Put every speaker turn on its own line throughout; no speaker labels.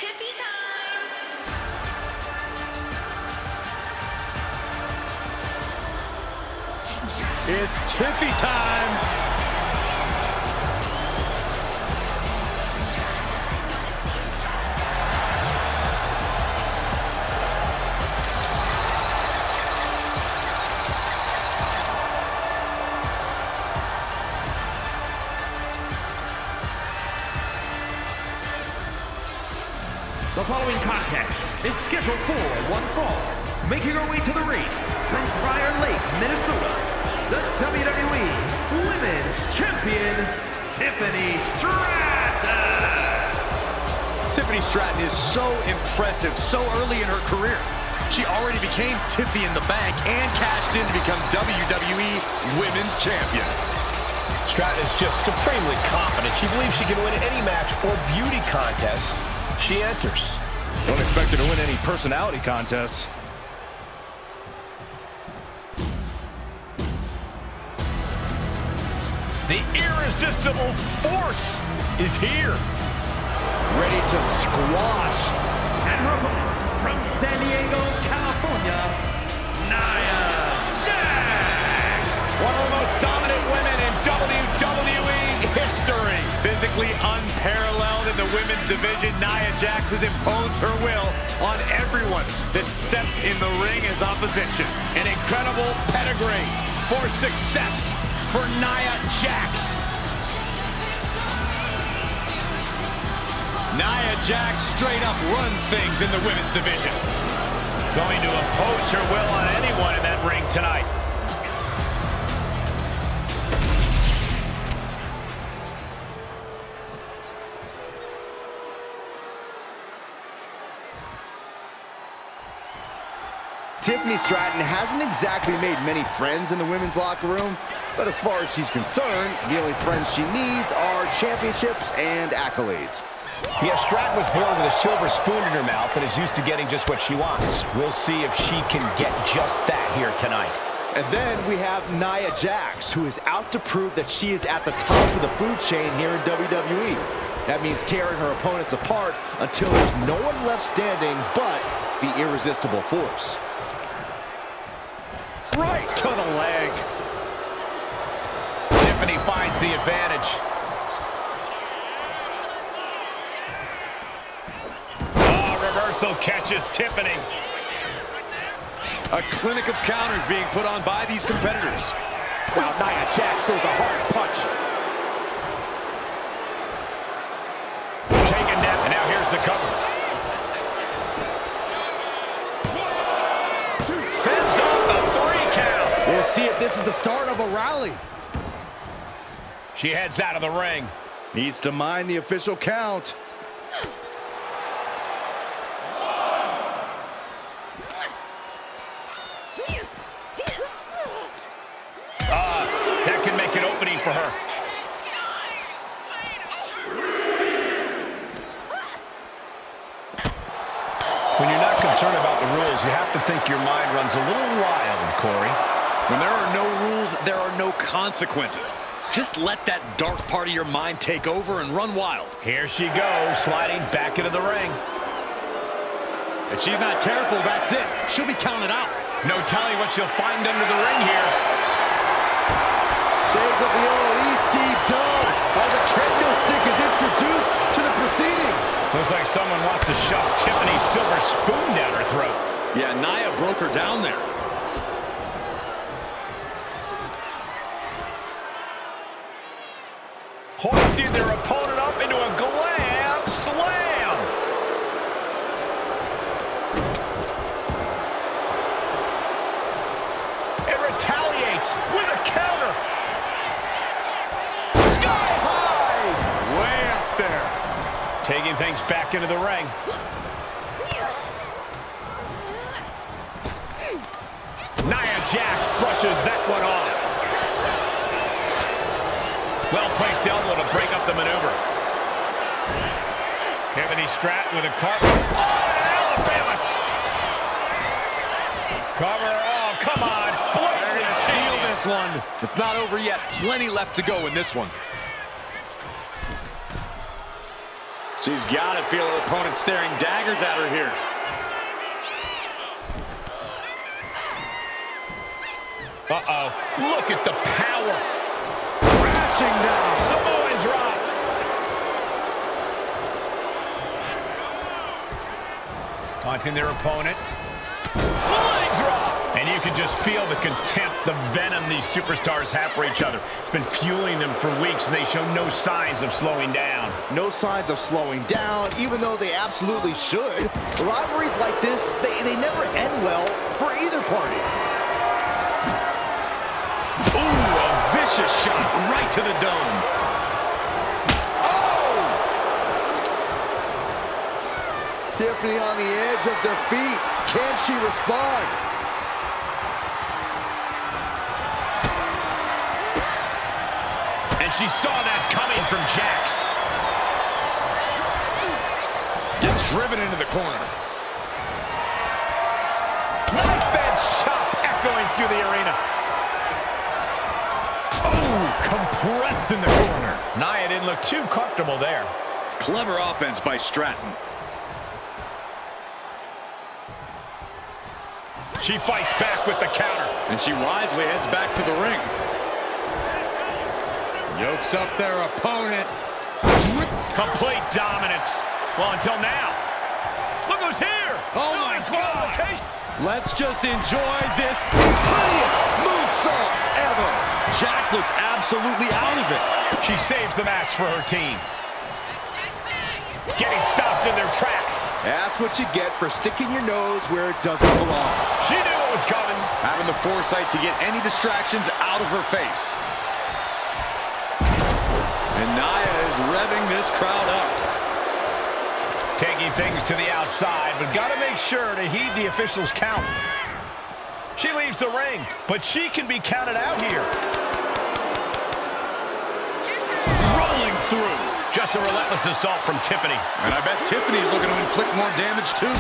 Tiffy time!
It's Tiffy time!
The following contest is scheduled for one fall. Making her way to the ring from Prior Lake, Minnesota, the WWE Women's Champion, Tiffany Stratton.
Tiffany Stratton is so impressive so early in her career. She already became Tiffy in the Bank and cashed in to become WWE Women's Champion.
Stratton is just supremely confident. She believes she can win any match or beauty contest she enters.
Don't expect her to win any personality contests.
The irresistible force is here. Ready to squash.
And her opponent from San Diego, California, Nia Jax.
One of the most dominant women in WWE history.
Physically unparalleled in the women's division, Nia Jax has imposed her will on everyone that stepped in the ring as opposition.
An incredible pedigree for success for Nia Jax.
Nia Jax straight up runs things in the women's division.
Going to impose her will on anyone in that ring tonight.
Tiffany Stratton hasn't exactly made many friends in the women's locker room, but as far as she's concerned, the only friends she needs are championships and accolades.
Yeah, Stratton was born with a silver spoon in her mouth and is used to getting just what she wants. We'll see if she can get just that here tonight.
And then we have Nia Jax, who is out to prove that she is at the top of the food chain here in WWE. That means tearing her opponents apart until there's no one left standing but the irresistible force.
Right to the leg.
Tiffany finds the advantage. Oh, reversal catches Tiffany.
A clinic of counters being put on by these competitors.
Wow, Nia Jax throws a hard punch.
Taking that, and now here's the cover. Fends off the 3 count.
We'll see if this is the start of a rally.
She heads out of the ring.
Needs to mind the official count.
That can make an opening for her. When you're not concerned about the rules, you have to think your mind runs a little wild, Corey.
When there are no rules, there are no consequences. Just let that dark part of your mind take over and run wild.
Here she goes, sliding back into the ring.
If she's not careful, that's it. She'll be counted out.
No telling what she'll find under the ring here.
Shades of the old EC-Dub as a kendo stick is introduced to the proceedings.
Looks like someone wants to shove Tiffany's silver spoon down her throat.
Yeah, Nia broke her down there.
Hoisting their opponent up into a glam slam. It retaliates with a counter. Sky high. Way up there. Taking things back into the ring. Nia Jax brushes that one off. Well-placed elbow to break up the maneuver. Tiffany Stratton with a carpet. Oh, Alabama! Cover, oh, come on.
They're going to steal this one. It's not over yet. Plenty left to go in this one. She's got to feel her opponent staring daggers at her here.
Uh-oh. Look at the power.
Crashing down.
Samoan drop. Taunting their opponent. Leg drop. And you can just feel the contempt, the venom these superstars have for each other. It's been fueling them for weeks, and they show no signs of slowing down.
No signs of slowing down, even though they absolutely should. Rivalries like this, they never end well for either party.
Ooh, a vicious shot right to the dome.
Oh! Tiffany on the edge of defeat. Can she respond?
And she saw that coming from Jax.
Gets driven into the corner.
Knife edge chop echoing through the arena.
Oh, compressed in the corner.
Nia didn't look too comfortable there.
Clever offense by Stratton.
She fights back with the counter.
And she wisely heads back to the ring. Yokes up their opponent.
Complete dominance. Well, until now. Look who's here.
Oh, my God. Let's just enjoy this
Prettiest moonsault ever.
Jax looks absolutely out of it.
She saves the match for her team. Getting stopped in their tracks.
That's what you get for sticking your nose where it doesn't belong.
She knew it was coming.
Having the foresight to get any distractions out of her face. And Nia is revving this crowd up.
Taking things to the outside, but got to make sure to heed the officials' count. She leaves the ring, but she can be counted out here.
Rolling through.
Just a relentless assault from Tiffany.
And I bet Tiffany's looking to inflict more damage, too.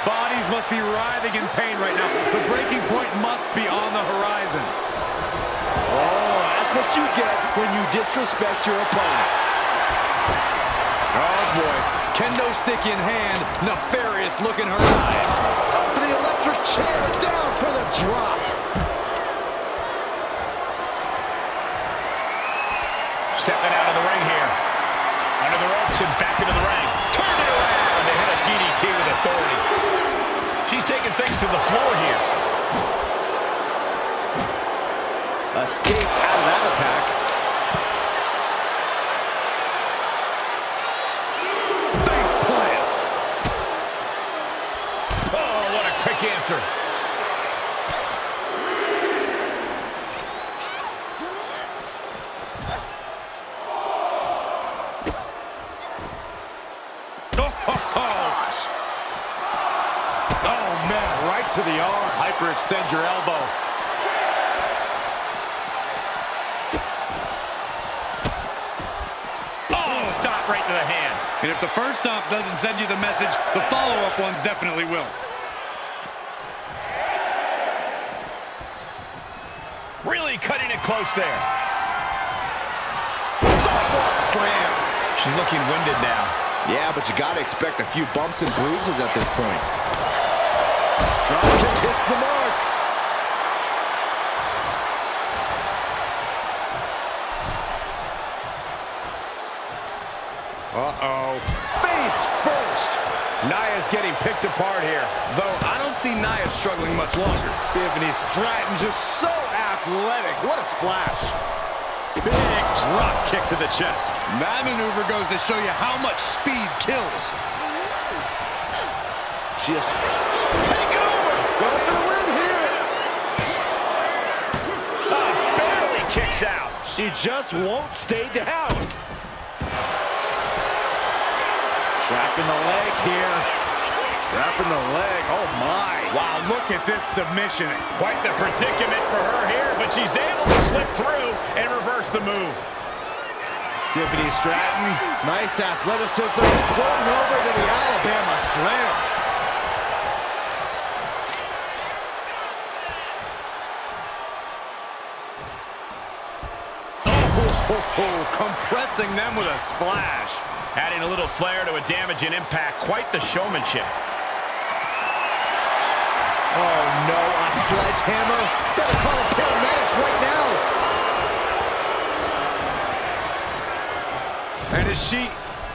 Bodies must be writhing in pain right now. The breaking point must be on the horizon.
Oh, that's what you get when you disrespect your opponent.
Oh, boy. Kendo stick in hand. Nefarious look in her eyes.
Up for the electric chair. Down for the drop.
Stepping out of the ring here. Under the ropes and back into the ring. Turn it around. They hit a DDT with authority. She's taking things to the floor here.
Escapes out of that attack.
Face plant.
Oh, what a quick answer.
To the arm. Hyperextend your elbow.
Oh, stop right to the hand.
And if the first stomp doesn't send you the message, the follow-up ones definitely will.
Really cutting it close there.
Sidewalk slam.
She's looking winded now.
Yeah, but you got to expect a few bumps and bruises at this point. Dropkick hits the mark.
Uh-oh.
Face first.
Nia's getting picked apart here.
Though I don't see Nia struggling much longer.
Tiffany Stratton just so athletic. What a splash.
Big drop kick to the chest. That maneuver goes to show you how much speed kills.
Just take it over. Go for the win here.
Barely kicks out.
She just won't stay down. Trapping the leg here. Trapping the leg. Oh, my.
Wow, look at this submission.
Quite the predicament for her here, but she's able to slip through and reverse the move.
Tiffany Stratton, nice athleticism, going over to the Alabama Slam.
Oh, compressing them with a splash.
Adding a little flair to a damage and impact. Quite the showmanship.
Oh, no, a sledgehammer. Better call paramedics right now.
And is she...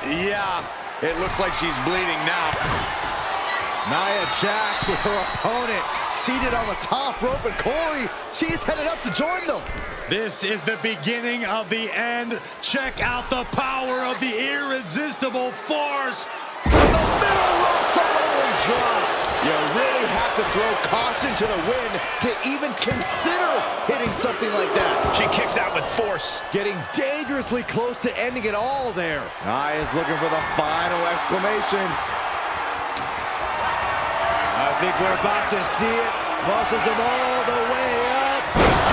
Yeah, it looks like she's bleeding now.
Nia Jax with her opponent seated on the top rope, and Corey, she's headed up to join them.
This is the beginning of the end. Check out the power of the irresistible force.
From the middle rope, Samoan drop. You really have to throw caution to the wind to even consider hitting something like that.
She kicks out with force.
Getting dangerously close to ending it all there. Nia's looking for the final exclamation. I think we're about to see it. Muscles them all the way up.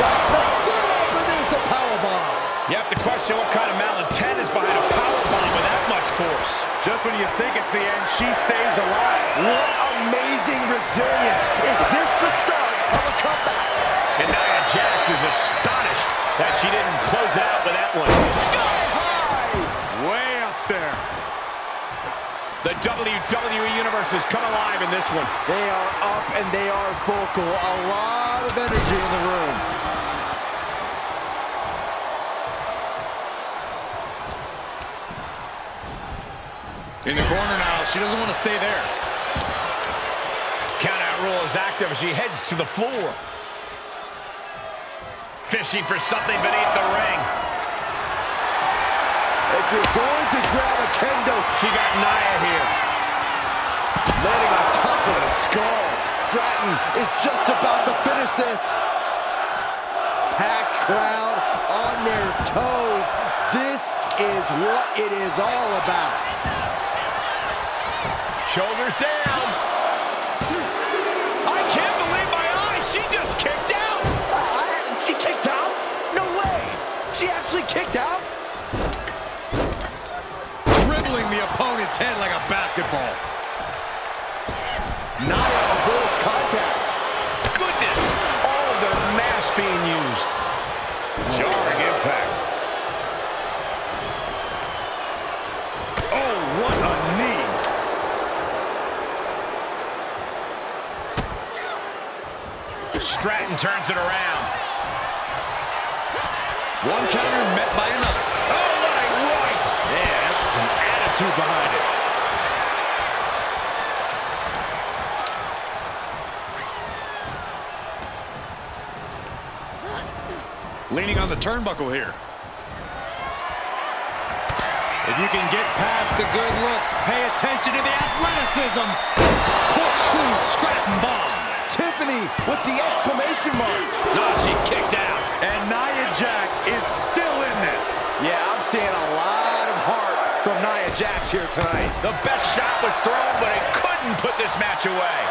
Got the sit-up, and there's the powerbomb.
You have to question what kind of malintent is behind a powerbomb with that much force.
Just when you think it's the end, she stays alive.
What amazing resilience. Is this the start of a comeback?
And Nia Jax is astonished that she didn't close it out with that one.
Sky high!
Way up there.
The WWE Universe has come alive in this one.
They are up and they are vocal. A lot of energy in the room.
In the corner now, she doesn't want to stay there.
Count-out rule is active as she heads to the floor. Fishing for something beneath the ring.
If you're going to grab a kendo,
She got Nia here.
landing on top of the skull. Stratton is just about to finish this. Packed crowd on their toes. This is what it is all about.
Shoulders down. I can't believe my eyes. She just kicked out.
She kicked out? No way. She actually kicked out?
Dribbling the opponent's head like a basketball.
Nia avoids contact.
Goodness. All of their mass being used. Jarring impact.
Oh, what a knee.
Stratton turns it around.
One counter met by another. Oh, what a right.
Yeah, that's some attitude behind it.
Leaning on the turnbuckle here. If you can get past the good looks, pay attention to the athleticism. Corkscrew Stratton bomb.
Tiffany with the exclamation mark.
No, she kicked out.
And Nia Jax is still in this.
Yeah, I'm seeing a lot of heart from Nia Jax here tonight.
The best shot was thrown, but it couldn't put this match away.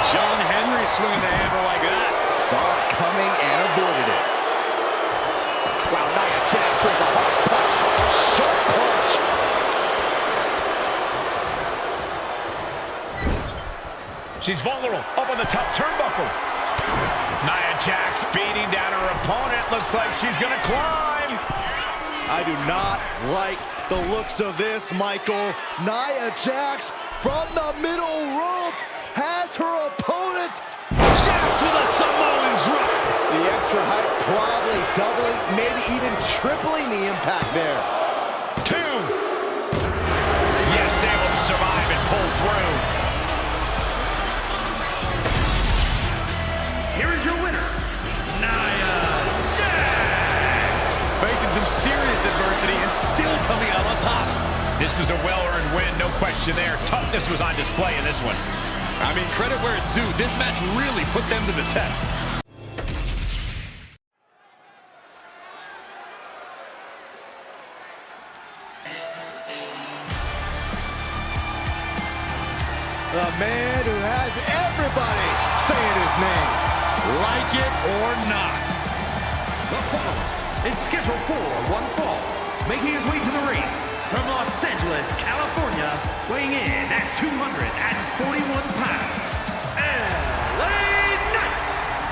John Henry swinging the hammer like that.
Saw it coming and avoided it. Wow, Nia Jax throws a hard punch. Sharp punch.
She's vulnerable, up on the top turnbuckle. Nia Jax beating down her opponent. Looks like she's gonna climb.
I do not like the looks of this, Michael. Nia Jax from the middle rope has her opponent.
Jax with a Samoan drop.
The extra height probably doubling, maybe even tripling the impact there.
2. Yes, able to survive and pull through.
Here is your winner, Nia Jax.
Facing some serious adversity and still coming out on top.
This is a well-earned win, no question there. Toughness was on display in this one.
I mean, credit where it's due. This match really put them to the test.
The man who has everybody saying his name.
Like it or not.
The following is scheduled for one fall, making his way to the ring from Los Angeles, California, weighing in at 241 pounds, LA Knight,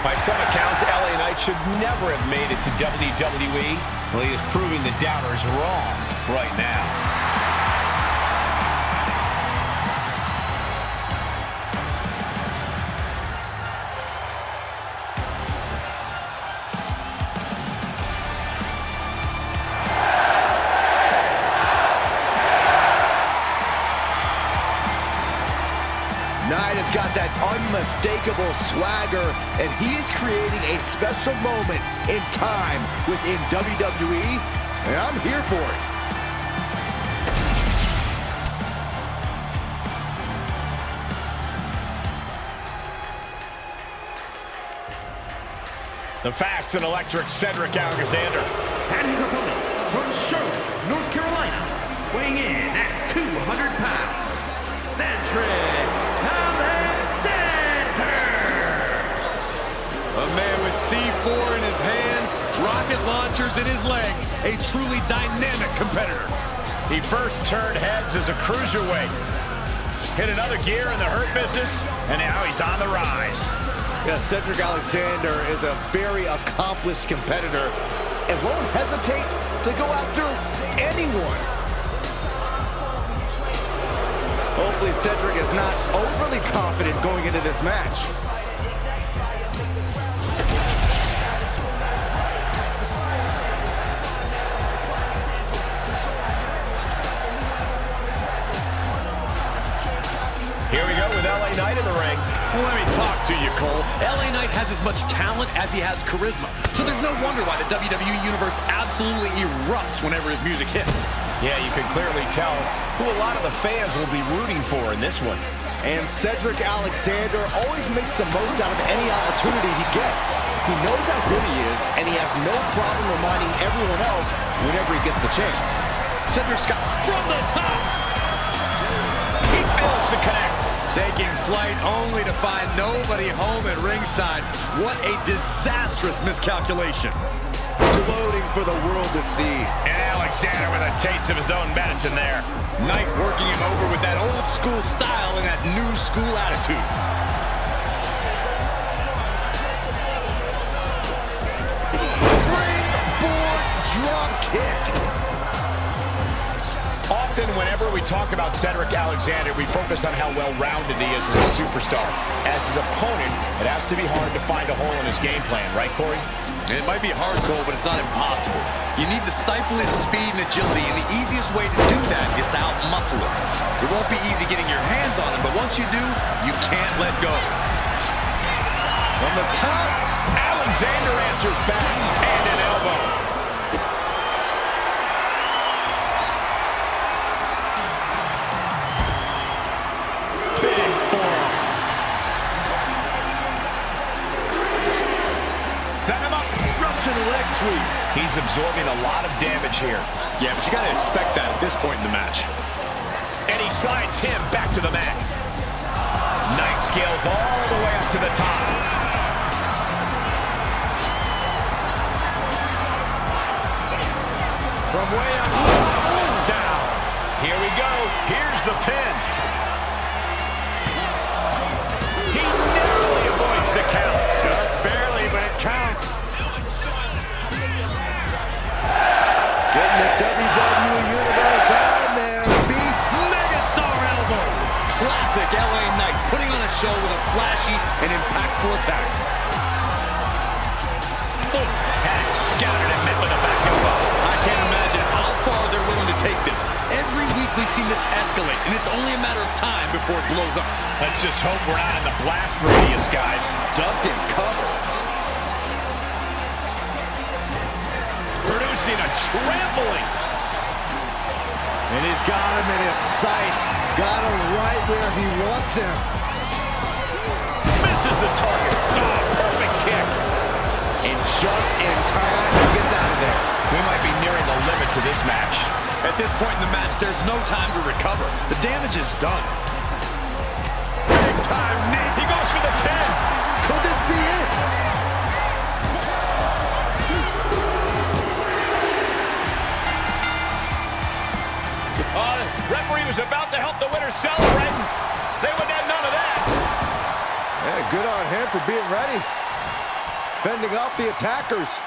By some accounts, LA Knight should never have made it to WWE. Well, he is proving the doubters wrong right now.
Knight has got that unmistakable swagger, and he is creating a special moment in time within WWE, and I'm here for it.
The fast and electric Cedric Alexander.
And his opponent from Charlotte, North Carolina, weighing in at 200 pounds, Cedric.
A man with C4 in his hands, rocket launchers in his legs, a truly dynamic competitor.
He first turned heads as a cruiserweight, hit another gear in the Hurt Business, and now he's on the rise.
Yeah, Cedric Alexander is a very accomplished competitor and won't hesitate to go after anyone. Hopefully Cedric is not overly confident going into this match.
Here we go with LA Knight in the ring.
Well, let me talk to you, Cole. LA Knight has as much talent as he has charisma, so there's no wonder why the WWE Universe absolutely erupts whenever his music hits.
Yeah, you can clearly tell who a lot of the fans will be rooting for in this one.
And Cedric Alexander always makes the most out of any opportunity he gets. He knows how good he is, and he has no problem reminding everyone else whenever he gets the chance.
Cedric Scott from the top.
He fails to connect.
Taking flight only to find nobody home at ringside. What a disastrous miscalculation.
Exploding for the world to see.
And Alexander with a taste of his own medicine there.
Knight working him over with that old school style and that new school attitude.
Springboard drop kick.
Often, whenever we talk about Cedric Alexander, we focus on how well-rounded he is as a superstar. As his opponent, it has to be hard to find a hole in his game plan, right, Corey?
It might be hard, Cole, but it's not impossible. You need to stifle his speed and agility, and the easiest way to do that is to out-muscle him. It won't be easy getting your hands on him, but once you do, you can't let go.
From the top, Alexander answers back, and an elbow.
Leg sweep.
He's absorbing a lot of damage here.
Yeah, but you got to expect that at this point in the match.
And he slides him back to the mat. Knight scales all the way up to the top. From way up top, down. Here we go. Here's the pin. He narrowly avoids the count.
Just barely, but it counts.
Getting the WWE Universe on their feet.
Megastar elbow. Classic LA Knight, putting on a show with a flashy and impactful attack.
Had it scouted and met with a back elbow.
I can't imagine how far they're willing to take this. Every week we've seen this escalate, and it's only a matter of time before it blows up.
Let's just hope we're not in the blast radius, guys.
Ducked and covered.
Producing a trampling.
And he's got him in his sights. Got him right where he wants him.
Misses the target. Oh, perfect kick.
And just in time, he gets out of there.
We might be nearing the limits of this match.
At this point in the match, there's no time to recover. The damage is done.
Big time knee. He goes for the pin.
Could this be it?
Referee was about to help the winner celebrate. They would have none of that.
Yeah, good on him for being ready. fending off the attackers.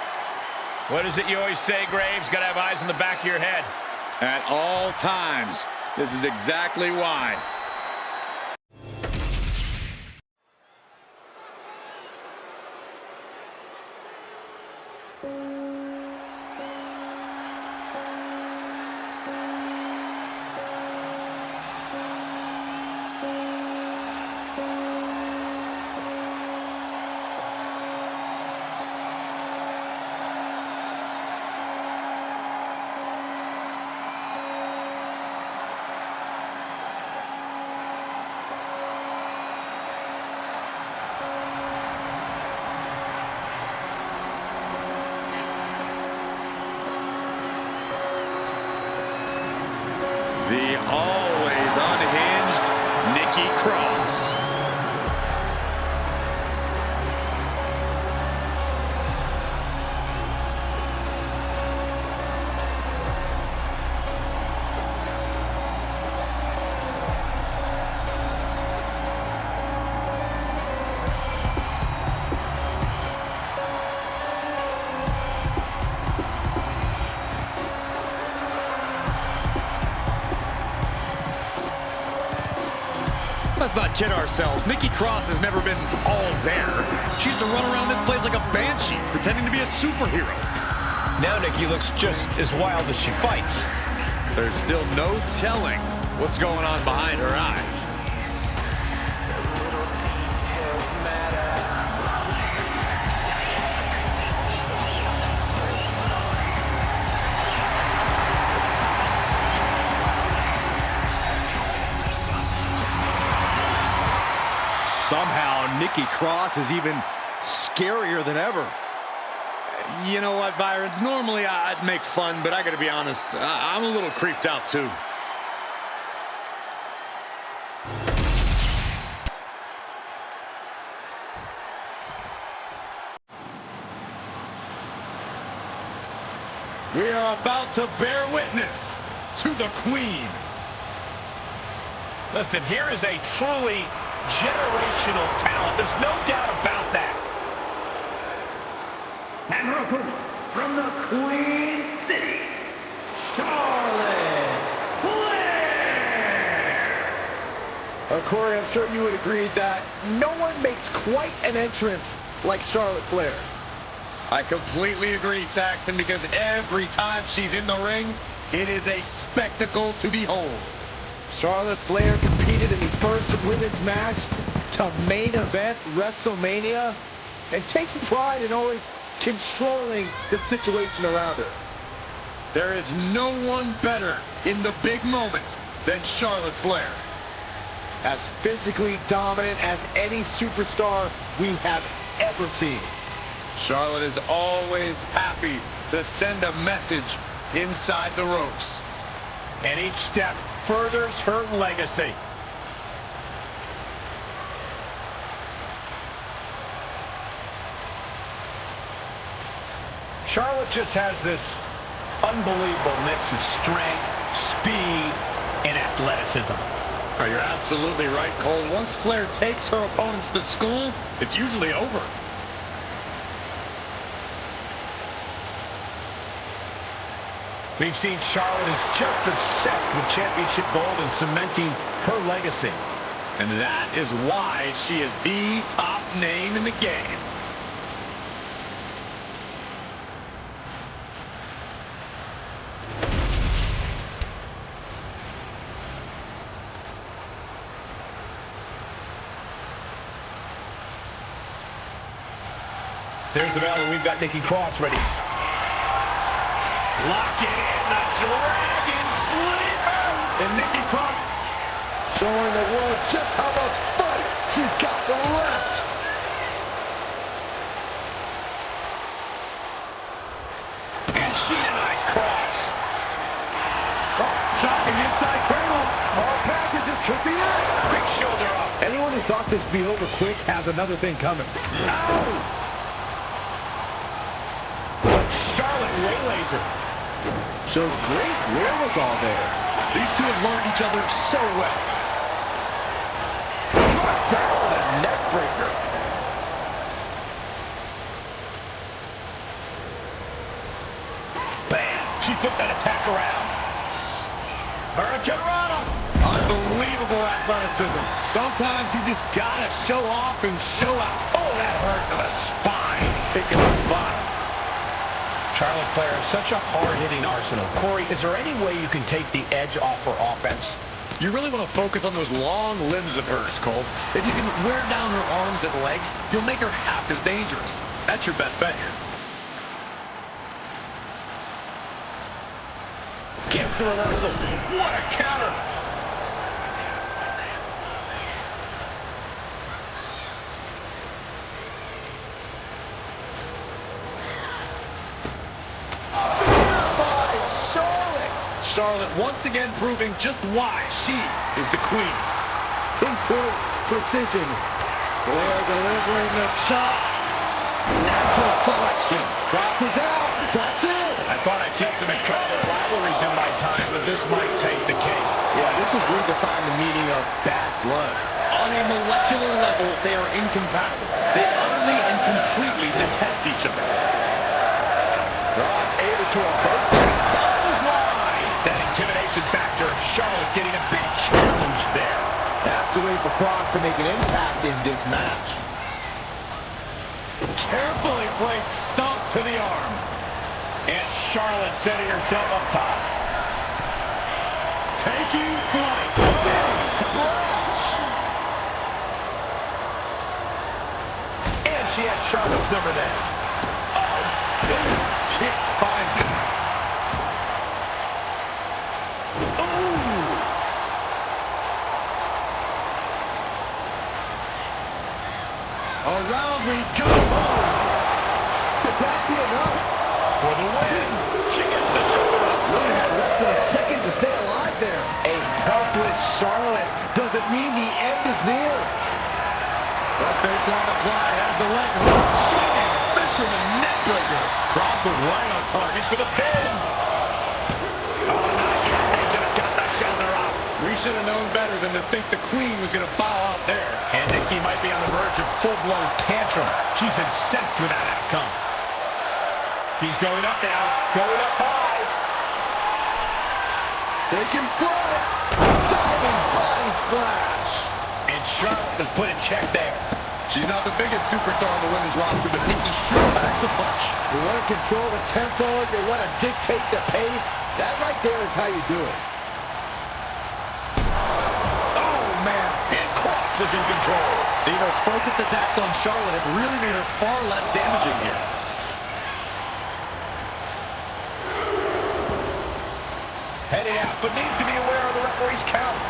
What is it you always say, Graves? Gotta have eyes in the back of your head.
At all times. This is exactly why. The always unhinged Nikki Cross. Let's not kid ourselves. Nikki Cross has never been all there. She used to run around this place like a banshee, pretending to be a superhero.
Now Nikki looks just as wild as she fights.
There's still no telling what's going on behind her eyes.
Somehow, Nikki Cross is even scarier than ever.
You know what, Byron? Normally I'd make fun, but I gotta be honest, I'm a little creeped out too.
We are about to bear witness to the Queen.
Listen, here is a truly generational talent. There's no doubt about that.
And her opponent from the Queen City, Charlotte Flair.
Corey, I'm sure you would agree that no one makes quite an entrance like Charlotte Flair.
I completely agree, Saxton, because every time she's in the ring, it is a spectacle to behold.
Charlotte Flair competed in the first women's match to main event WrestleMania and takes pride in always controlling the situation around her.
There is no one better in the big moments than Charlotte Flair.
As physically dominant as any superstar we have ever seen.
Charlotte is always happy to send a message inside the ropes.
And each step furthers her legacy. Charlotte just has this unbelievable mix of strength, speed, and athleticism.
Oh, you're absolutely right, Cole. Once Flair takes her opponents to school, it's usually over.
We've seen Charlotte is just obsessed with championship gold and cementing her legacy.
And that is why she is the top name in the game.
There's the bell, and we've got Nikki Cross ready. Lock it in, the Dragon Sleeper! And Nikki Cross
showing the world just how much fight she's got left.
And she denies Cross.
Oh, shocking inside cradle. All packages could be it.
Big shoulder up.
Anyone who thought this would be over quick has another thing coming.
Ow! Charlotte waylays her.
Shows great wherewithal there.
These two have learned each other so well.
Down with a neck breaker.
She flipped that attack around. Hurricane Rana.
Unbelievable athleticism. Sometimes you just gotta show off and show out.
Oh, that hurt to the spine.
Picking the spot.
Charlotte Flair has such a hard-hitting arsenal. Corey, is there any way you can take the edge off her offense?
You really want to focus on those long limbs of hers, Cole. If you can wear down her arms and legs, you'll make her half as dangerous. That's your best bet here.
Gives the reversal. What a counter.
Charlotte once again proving just why she is the queen. Pinpoint precision. Flair delivering the shot. Natural selection. Drop is out. That's it.
I thought I'd seen some incredible rivalries in my time, but this might take the cake.
Yeah, this has redefined the meaning of bad blood. On a molecular level, they are incompatible. They utterly and completely detest each other. Rock able to avert that.
That intimidation factor of Charlotte getting a big challenge there.
Absolutely for Cross to make an impact in this match. Carefully placed stomp to the arm.
And Charlotte setting herself up top.
Taking flight. Big splash.
And she has Charlotte's number there.
Oh, big kick finds it. Around we go. Could that be enough?
For the win. She gets the shoulder up.
Really had less than a second to stay alive there. A helpless Charlotte doesn't mean the end is near. The baseline applied has the leg hook. Swinging fisherman neckbreaker. Crawford right on target for the pin.
Oh, not yet. They just got the shoulder up.
We should have known better than to think the queen was going to bow out there.
And Nikki might be on the verge of full-blown tantrum. She's incensed with that outcome. She's going up now. Going up high.
Taking flight. Diving body splash.
And Charlotte has put in check there.
She's not the biggest superstar on the women's roster, but Nikki sure packs a punch. You want to control the tempo. You want to dictate the pace. That right there is how you do it.
And Cross is in control.
See, those focused attacks on Charlotte have really made her far less damaging here.
Heading out, but needs to be aware of the referee's count.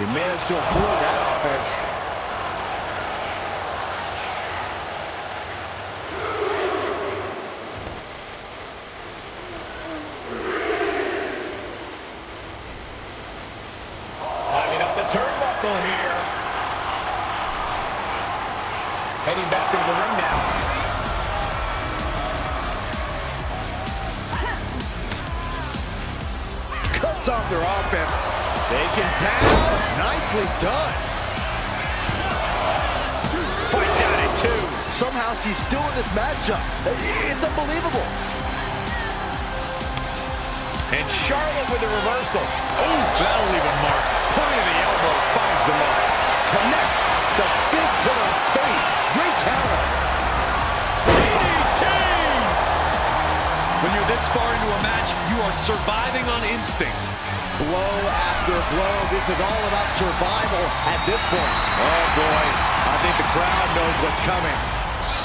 He managed to improve that offense.
Turnbuckle here. Heading back into the ring now.
Cuts off their offense. Taken down. Nicely done.
Fights out at 2.
Somehow she's still in this matchup. It's unbelievable.
And Charlotte with a reversal.
Oh, that'll leave a mark. Point of the elbow finds the mark.
Connects the fist to the face. Great counter.
DDT! When you're this far into a match, you are surviving on instinct.
Blow after blow. This is all about survival at this point.
Oh, boy. I think the crowd knows what's coming.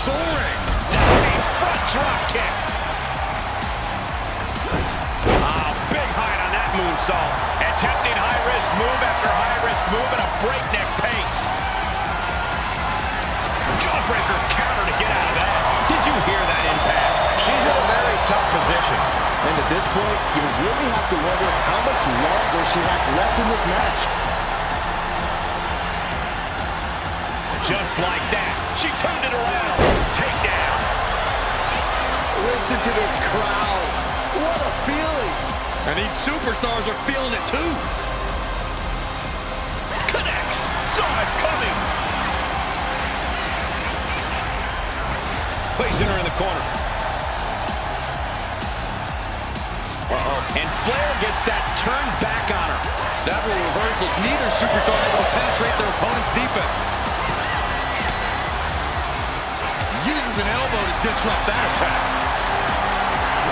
Soaring.
Diving front drop kick. Big height on that moonsault. Attempting high-risk move after high-risk move at a breakneck pace. Jawbreaker counter to get out of that. Did you hear that impact? She's in a very tough position.
And at this point, you really have to wonder how much longer she has left in this match.
Just like that, she turned it around. Takedown.
Listen to this crowd. What a feeling.
And these superstars are feeling it too.
Connects. Saw it coming. Placing her in the corner.
Several reversals, neither superstar able to penetrate their opponent's defense. Uses an elbow to disrupt that attack.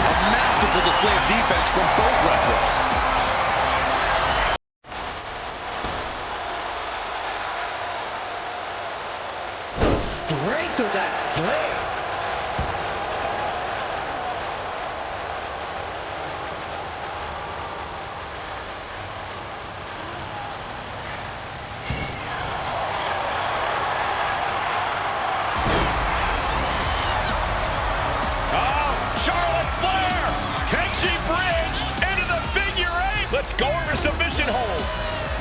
A masterful display of defense from both wrestlers.
The strength of that slam.
Let's go over submission hold.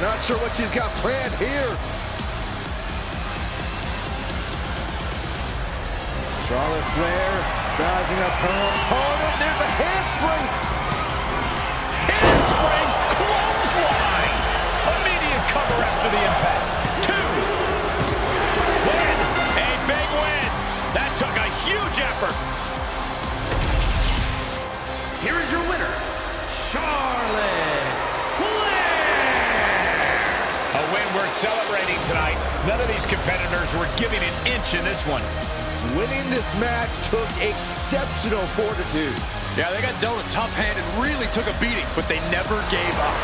Not sure what she's got planned here. Charlotte Flair sizing up her opponent. There's a handspring.
Handspring clothesline. Immediate cover after the impact. 2. Win. A big win. That took a huge effort.
Here is your winner, Charlotte.
We're celebrating tonight. None of these competitors were giving an inch in this one.
Winning this match took exceptional fortitude.
Yeah, they got dealt a tough hand and really took a beating, but they never gave up.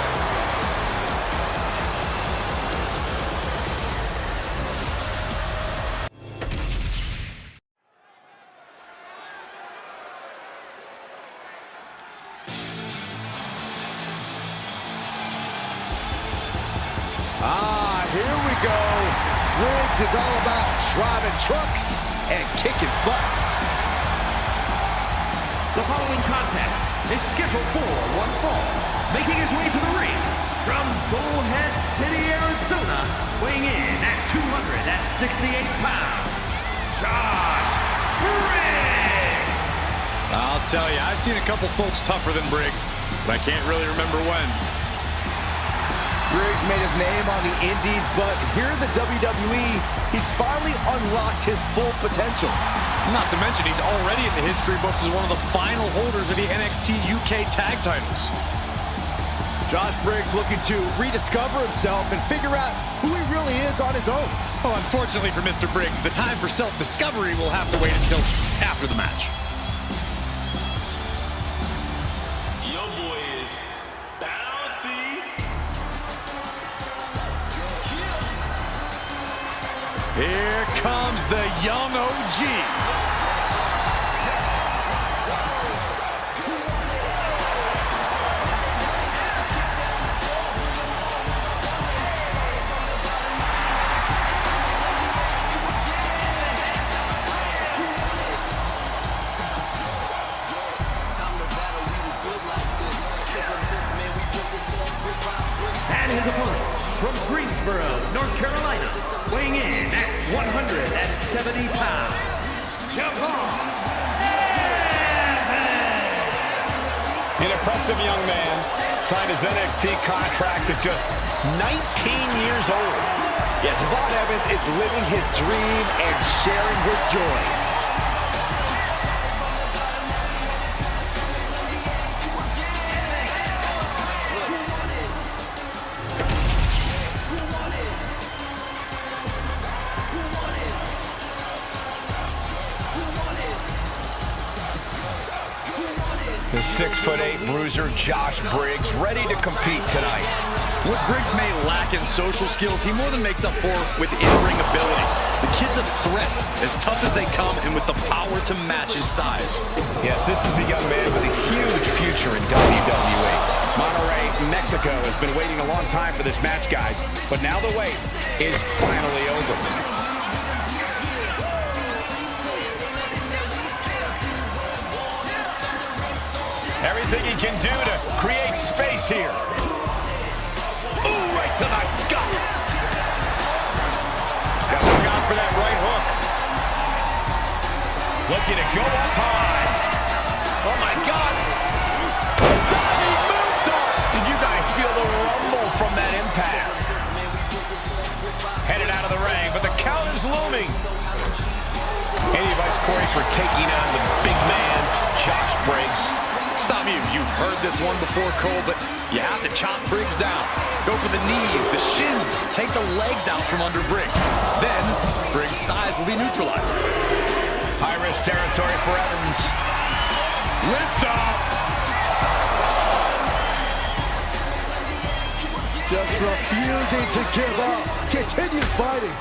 Here we go. Briggs is all about driving trucks and kicking butts.
The following contest is scheduled for one fall. Making his way to the ring from Bullhead City, Arizona, weighing in at 268 pounds, John Briggs.
I'll tell you, I've seen a couple folks tougher than Briggs, but I can't really remember when.
Briggs made his name on the Indies, but here in the WWE, he's finally unlocked his full potential.
Not to mention, he's already in the history books as one of the final holders of the NXT UK tag titles.
Josh Briggs looking to rediscover himself and figure out who he really is on his own.
Oh, unfortunately for Mr. Briggs, the time for self-discovery will have to wait until after the match.
Your boy is bouncy.
Here comes the young OG.
And his opponent from Greensboro, North Carolina, weighing in at 170 pounds, Javon.
An impressive young man signed his NXT contract at just 19 years old.
Yeah, Javon Evans is living his dream and sharing his joy.
The 6'8" bruiser Josh Briggs ready to compete tonight.
What Briggs may lack in social skills, he more than makes up for with in-ring ability. The kid's a threat, as tough as they come, and with the power to match his size.
Yes, this is a young man with a huge future in WWE. Monterrey, Mexico has been waiting a long time for this match, guys, but now the wait is finally over. Everything he can do to create space here. Ooh, right to the gut. Got to look out for that right hook. Looking to go up high. Oh, my God. Diving moonsault. Did you guys feel the rumble from that impact? Headed out of the ring, but the count is looming. Any advice, Corey, for taking on the big man, Josh Briggs?
Stop you. You've heard this one before, Cole, but you have to chop Briggs down. Go for the knees, the shins. Take the legs out from under Briggs. Then, Briggs' size will be neutralized.
High-risk territory for Evans. Lift off.
Just refusing to give up. Continues fighting.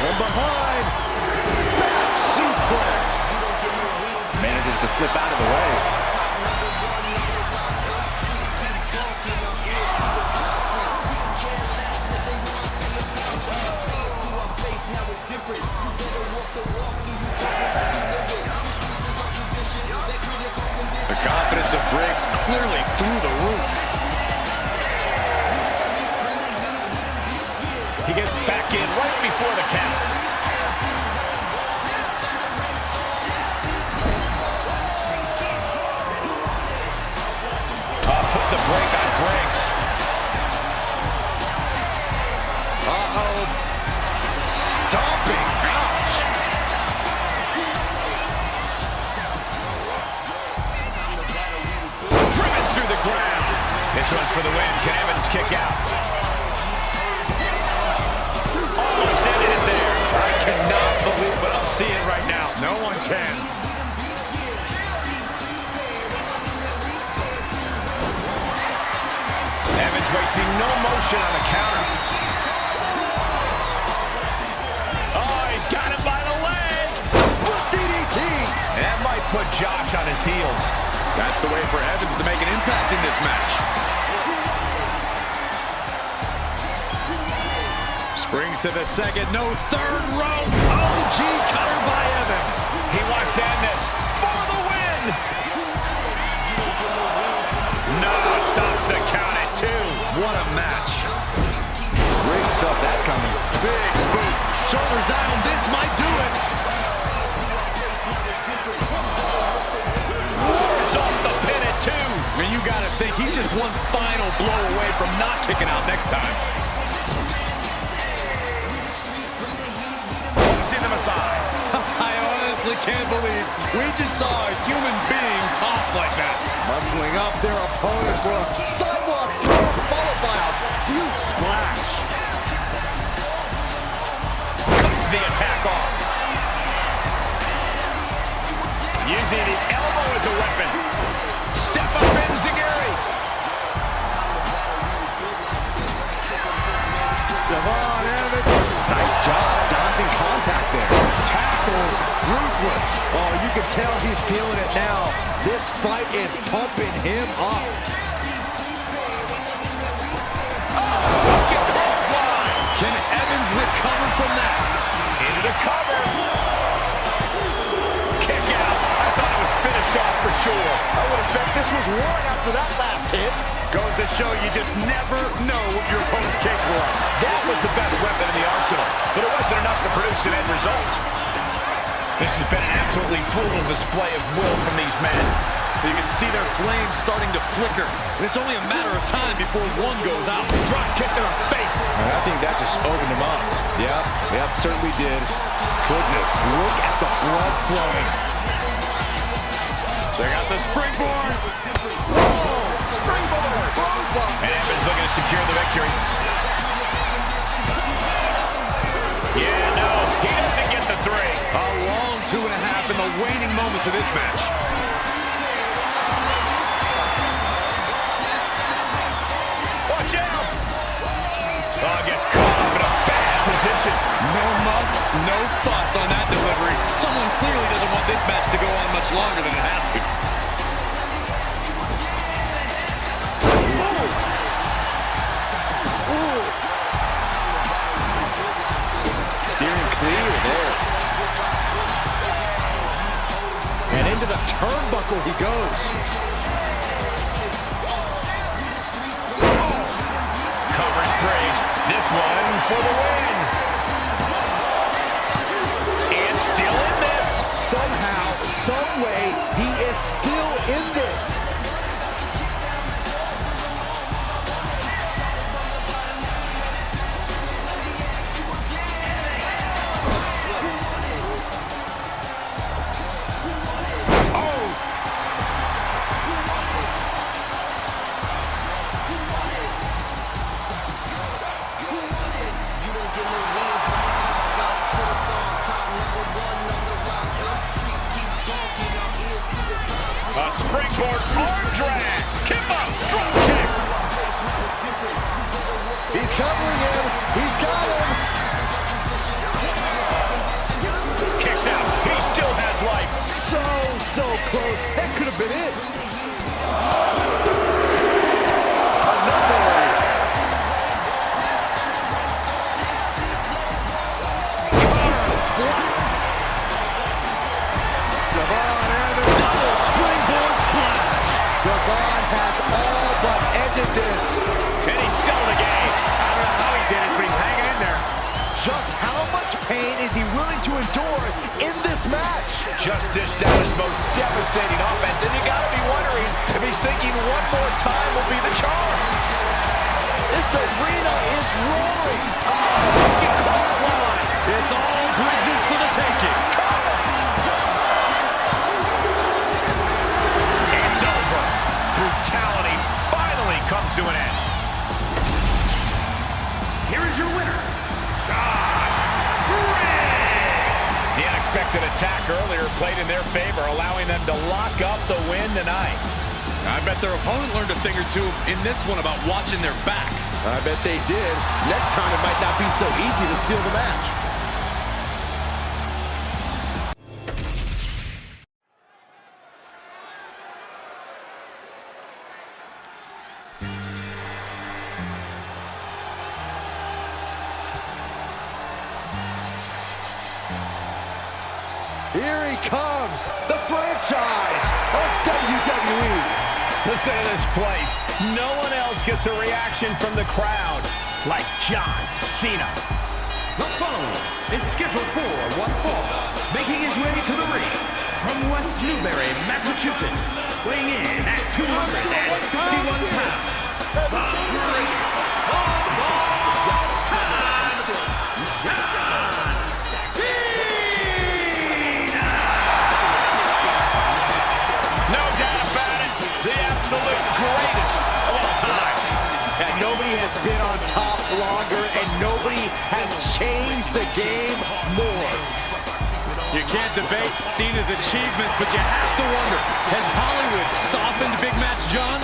From behind. Back suplex. Manages to slip out of the way.
The confidence of Briggs clearly through the roof.
He gets back in right before the count. Put the break on Briggs.
Uh-oh. Stomping. Ouch.
Driven through the ground. This one's for the win. Can Evans kick out? Almost ended it there. I cannot believe what I'm seeing right now.
No one can.
Evans wasting no motion on the counter. Oh, he's got him by the leg.
DDT.
That might put Josh on his heels.
That's the way for Evans to make an impact in this match. Springs to the second, no third rope. OG cutter by Evans.
He wants to end this for the win. No, stops the count at 2.
What a match.
Briggs felt that coming.
Big boot. Shoulders down. This might do it.
It's off the pin at 2.
I mean, you got to think he's just one final blow away from not kicking out next time.
Tossing him aside.
I honestly can't believe we just saw a human being tossed like that.
Muscling up their opponent for a sidewalk slam followed by a huge splash.
Cuts the attack off. Using the elbow as a weapon. Step up Enziguri.
Devon Evans. Nice job dodging contact there. Tackles ruthless. Oh, you can tell he's feeling it now. This fight is pumping him up.
Can Evans recover from that?
Into the cover. Kick out. I thought it was finished off for sure.
I would have bet this was one after that last hit.
Goes to show you just never know what your opponent's capable of. That was the best weapon in the arsenal, but it wasn't enough to produce an end result. This has been an absolutely brutal display of will from these men.
You can see their flames starting to flicker. And it's only a matter of time before one goes out.
Drop kick to the face.
And I think that just opened him up. Yep, certainly did. Goodness, look at the blood flowing.
Check out the springboard.
Springboard!
And Evans looking to secure the victory. Yeah, no, he doesn't get the 3.
A long 2.5 in the waning moments of this match.
Watch out! Oh, gets caught up in a bad position.
No muffs, no fuss on that delivery. Someone clearly doesn't want this match to go on much longer than it has to.
Steering clear there. And into the turnbuckle he goes.
Covers Briggs. This one for the win. And still in this.
Somehow, some way, he is still in this.
Drop kick.
He's covering him. He's got him.
Kicks out. He still has life.
So close. That could have been it. Another one. Devon and a double springboard splash. Devon has all but ended this.
And he's still in the game. I don't know how he did it, but he's hanging in there.
Just how much pain is he willing to endure in this match?
Just dished out his most devastating offense, and you gotta be wondering if he's thinking one more time will be the charm.
This arena is roaring.
It's all Briggs for the taking. It's over. Brutality finally comes to an end.
Here is your winner,
The unexpected attack earlier played in their favor, allowing them to lock up the win tonight.
I bet their opponent learned a thing or two in this one about watching their back.
I bet they did. Next time it might not be so easy to steal the match. Here he comes, the franchise of WWE.
Listen to this place. No one else gets a reaction from the crowd like John Cena.
The following is scheduled for one fall, making his way to the ring from West Newbury, Massachusetts, weighing in at 251 pounds, the greatest of all time, John Cena!
No doubt about it, the absolute greatest of all time.
And nobody has been on top longer, and nobody has changed the game more.
You can't debate Cena's achievements, but you have to wonder, has Hollywood softened Big Match John?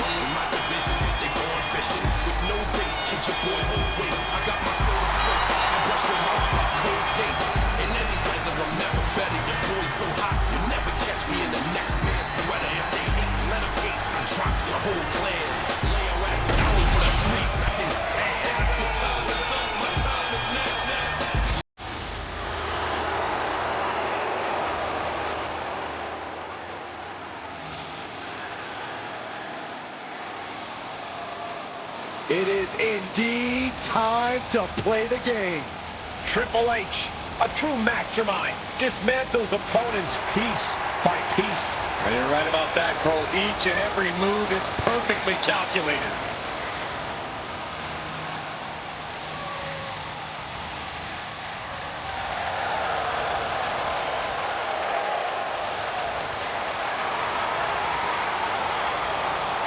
It is indeed time to play the game.
Triple H, a true mastermind, dismantles opponents piece by piece.
And you're right about that, Cole. Each and every move is perfectly calculated.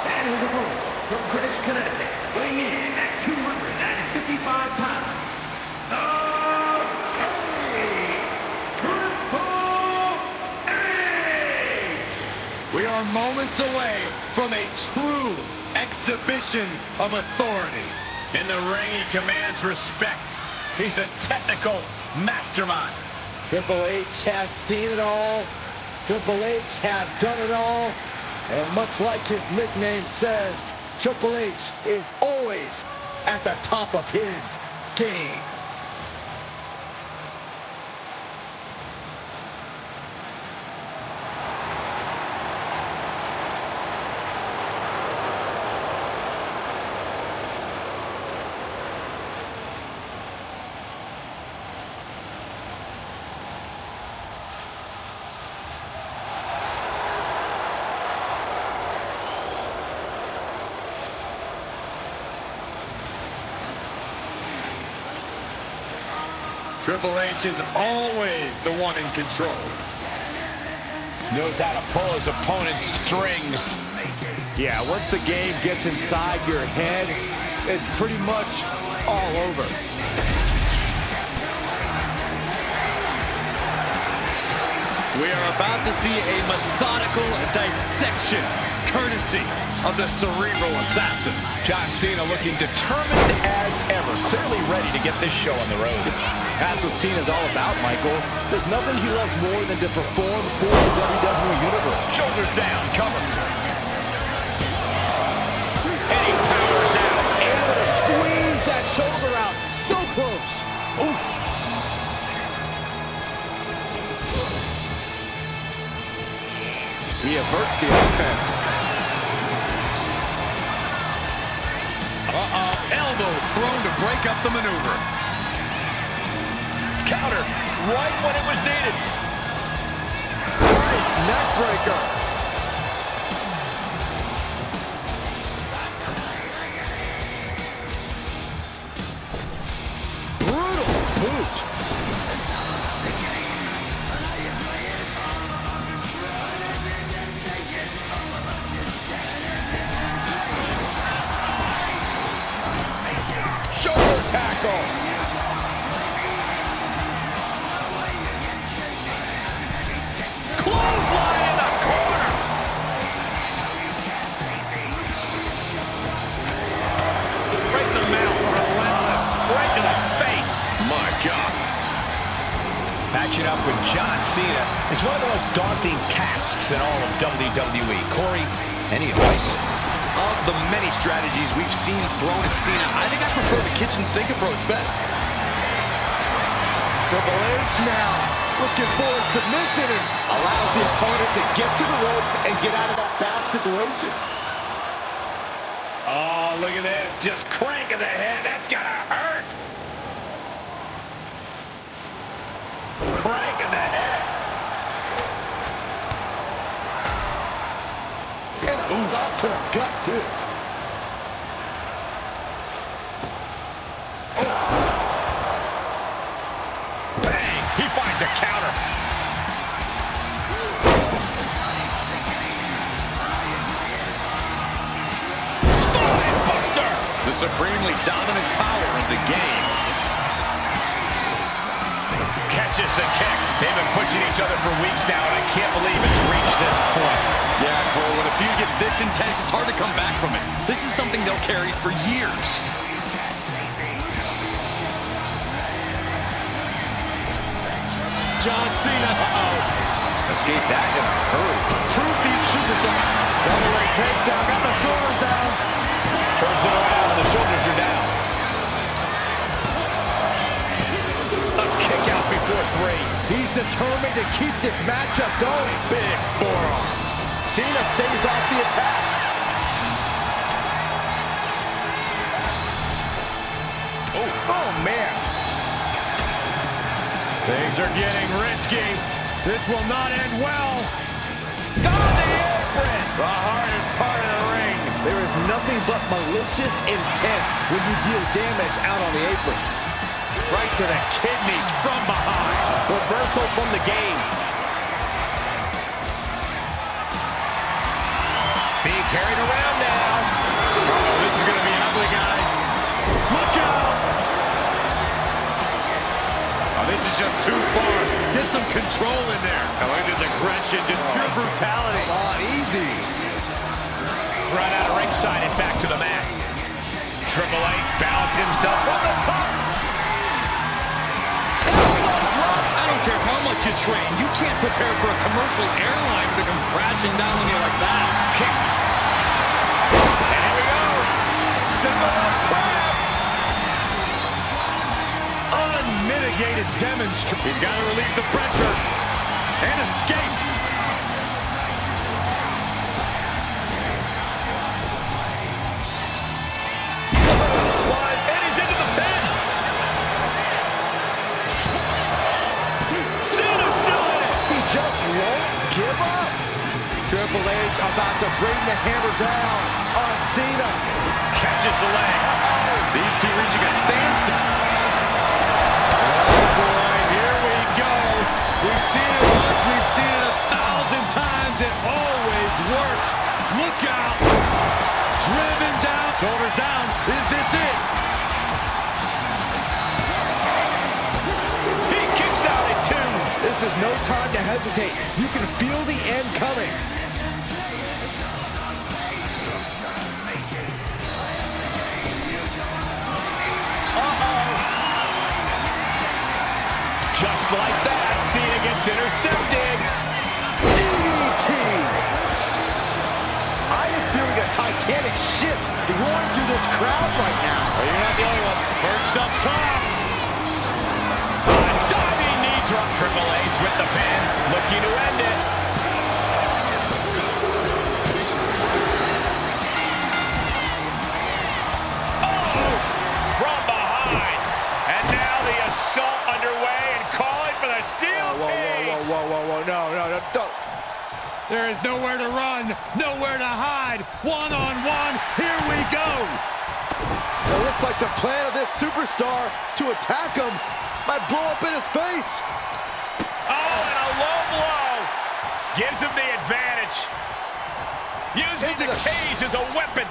And his opponent from Greenwich, Connecticut, weighing in at 255 pounds,
We are moments away from a true exhibition of authority.
In the ring, he commands respect. He's a technical mastermind.
Triple H has seen it all. Triple H has done it all. And much like his nickname says, Triple H is always at the top of his game.
Triple H is always the one in control.
Knows how to pull his opponent's strings.
Yeah, once the game gets inside your head, it's pretty much all over.
We are about to see a methodical dissection courtesy of the cerebral assassin.
John Cena looking determined as ever, clearly ready to get this show on the road.
That's what Cena's all about, Michael. There's nothing he loves more than to perform for the WWE Universe.
Shoulders down, cover. And he powers out.
Able to squeeze that shoulder out. So close. Oof. He averts the offense.
Elbow thrown to break up the maneuver.
Counter right when it was needed.
Nice neck breaker. Brutal boot. Shoulder tackle.
Clothesline in the corner. Right in the mouth, relentless. Right in the face.
My God.
Matching up with John Cena is one of the most daunting tasks in all of WWE. Corey, any advice?
Of the many strategies we've seen thrown at Cena, I think I prefer the kitchen sink approach best.
Triple H now looking for a submission and allows the opponent to get to the ropes and get out of that bad situation.
Oh, look at this. Just cranking the head. That's going to hurt. Cranking the head.
And a stop to the gut, too.
Bang. He finds a counter. Spine buster.
The supremely dominant power of the game.
Catches the kick. They've been pushing each other for weeks now, and I can't believe it's reached this point.
Yeah, Cole, when a feud gets this intense, it's hard to come back from it. This is something they'll carry for years.
John Cena.
Escape that in a hurry. Prove these superstars.
Double leg takedown. Got the shoulders down.
Turns it around, and the shoulders are down. A kick out before three.
He's determined to keep this matchup going.
Big forearm.
Cena stays off the attack. Oh, man.
Things are getting risky.
This will not end well.
On the apron. The hardest part of the ring.
There is nothing but malicious intent when you deal damage out on the apron.
Right to the kidneys from behind. Reversal from the game. Being carried around now. Uh-oh, this is going to be ugly, guys. Look out!
Oh, this is just too far. Get some control in there. I like this aggression, just pure brutality.
Come on, easy.
Right out of ringside and back to the mat. Triple H balanced himself on the top.
I don't care how much you train. You can't prepare for a commercial airline to come crashing down on you like that.
Kick. And here we go. Symbol of crab.
Unmitigated demonstration. He's got to relieve the pressure. And escapes.
Spine. And he's into the pin. Cena's still in it.
He just won't give up. Triple H about to bring the hammer down on Cena.
Catches the leg.
These two reaching a standstill.
Oh boy, here we go. We've seen it once, we've seen it 1,000 times. It always works. Look out. Driven down, shoulders down. Is this it?
He kicks out at 2.
This is no time to hesitate. You can feel the end coming.
like that, Cena gets intercepted.
DDT! I am feeling a Titanic ship roaring through this crowd right now.
Well, you're not the only ones. Perched up top. A diving knee drop. Triple H with the pin, looking to end it. Oh, from behind. And now the assault underway and calling for the steel cage.
Whoa, no, don't.
There is nowhere to run, nowhere to hide. One-on-one, here we go.
It looks like the plan of this superstar to attack him might blow up in his face.
Oh, and a low blow gives him the advantage. Using the cage as a weapon.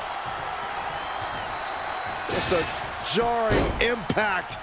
Just a jarring impact.